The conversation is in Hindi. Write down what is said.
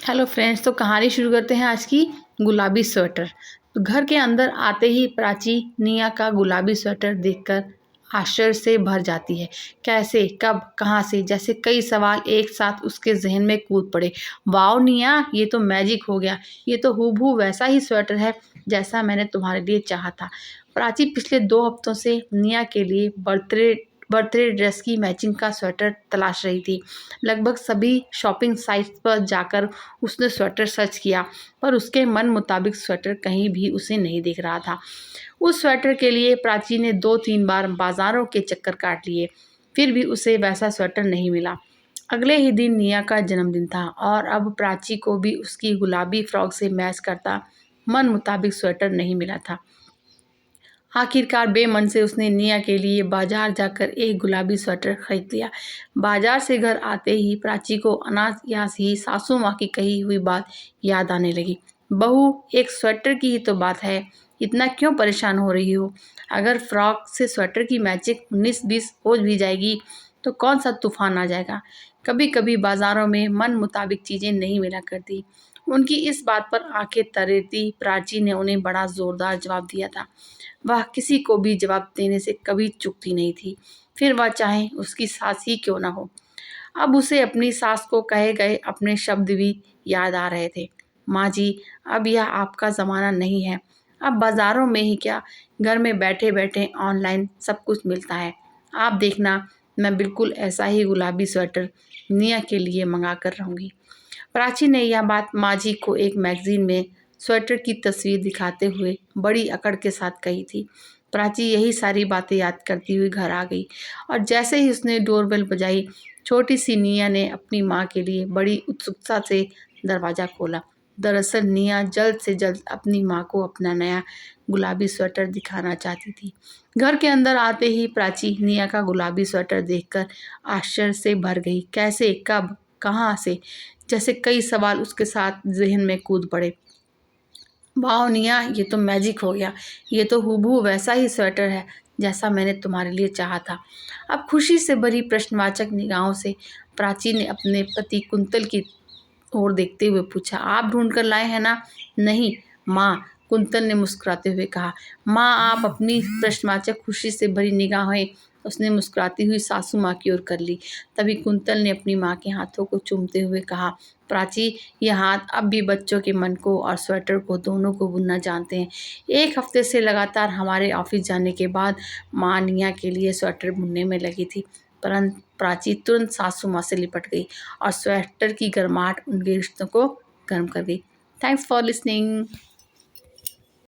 हेलो फ्रेंड्स, तो कहानी शुरू करते हैं आज की। गुलाबी स्वेटर। तो घर के अंदर आते ही प्राची निया का गुलाबी स्वेटर देखकर आश्चर्य से भर जाती है। कैसे, कब, कहाँ से, जैसे कई सवाल एक साथ उसके जहन में कूद पड़े। वाओ निया, ये तो मैजिक हो गया। ये तो हूबहू वैसा ही स्वेटर है जैसा मैंने तुम्हारे लिए चाहा था। प्राची पिछले 2 हफ्तों से निया के लिए बर्थडे ड्रेस की मैचिंग का स्वेटर तलाश रही थी। लगभग सभी शॉपिंग साइट्स पर जाकर उसने स्वेटर सर्च किया, पर उसके मन मुताबिक स्वेटर कहीं भी उसे नहीं दिख रहा था। उस स्वेटर के लिए प्राची ने 2-3 बार बाजारों के चक्कर काट लिए, फिर भी उसे वैसा स्वेटर नहीं मिला। अगले ही दिन निया का जन्मदिन था और अब प्राची को भी उसकी गुलाबी फ्रॉक से मैच करता मन मुताबिक स्वेटर नहीं मिला था। आखिरकार बेमन से उसने निया के लिए बाजार जाकर एक गुलाबी स्वेटर खरीद लिया। बाजार से घर आते ही प्राची को अनायास ही सासू माँ की कही हुई बात याद आने लगी। बहू, एक स्वेटर की ही तो बात है, इतना क्यों परेशान हो रही हो? अगर फ्रॉक से स्वेटर की मैचिंग 19-20 हो भी जाएगी तो कौन सा तूफान आ जाएगा। कभी कभी बाजारों में मन मुताबिक चीज़ें नहीं मिला करती। उनकी इस बात पर आंखें तरेती प्राची ने उन्हें बड़ा जोरदार जवाब दिया था। वह किसी को भी जवाब देने से कभी चूकती नहीं थी, फिर वह चाहे उसकी सास ही क्यों ना हो। अब उसे अपनी सास को कहे गए अपने शब्द भी याद आ रहे थे। माँ जी, अब यह आपका ज़माना नहीं है। अब बाज़ारों में ही क्या, घर में बैठे बैठे ऑनलाइन सब कुछ मिलता है। आप देखना, मैं बिल्कुल ऐसा ही गुलाबी स्वेटर निया के लिए मंगा कर रहूँगी। प्राची ने यह बात माँ जी को एक मैगजीन में स्वेटर की तस्वीर दिखाते हुए बड़ी अकड़ के साथ कही थी। प्राची यही सारी बातें याद करती हुई घर आ गई और जैसे ही उसने डोरबेल बजाई, छोटी सी निया ने अपनी माँ के लिए बड़ी उत्सुकता से दरवाज़ा खोला। दरअसल निया जल्द से जल्द अपनी माँ को अपना नया गुलाबी स्वेटर दिखाना चाहती थी। घर के अंदर आते ही प्राची निया का गुलाबी स्वेटर देखकर आश्चर्य से भर गई। कैसे, कब, कहाँ से, जैसे कई सवाल उसके साथ जहन में कूद पड़े। वाह निया, ये तो मैजिक हो गया। ये तो हूबहू वैसा ही स्वेटर है जैसा मैंने तुम्हारे लिए चाहा था। अब खुशी से भरी प्रश्नवाचक निगाहों से प्राची ने अपने पति कुंतल की ओर देखते हुए पूछा, आप ढूंढ कर लाए हैं ना? नहीं माँ, कुंतल ने मुस्कुराते हुए कहा। माँ, आप अपनी प्रश्नवाचक खुशी से भरी निगाहें उसने मुस्कुराती हुई सासू माँ की ओर कर ली। तभी कुंतल ने अपनी माँ के हाथों को चूमते हुए कहा, प्राची, ये हाथ अब भी बच्चों के मन को और स्वेटर को दोनों को बुनना जानते हैं। 1 हफ्ते से लगातार हमारे ऑफिस जाने के बाद माँ निया के लिए स्वेटर बुनने में लगी थी, परंतु प्राची तुरंत सासू माँ से लिपट गई और स्वेटर की गर्माहट उनके रिश्तों को गर्म कर गई। Thanks for listening.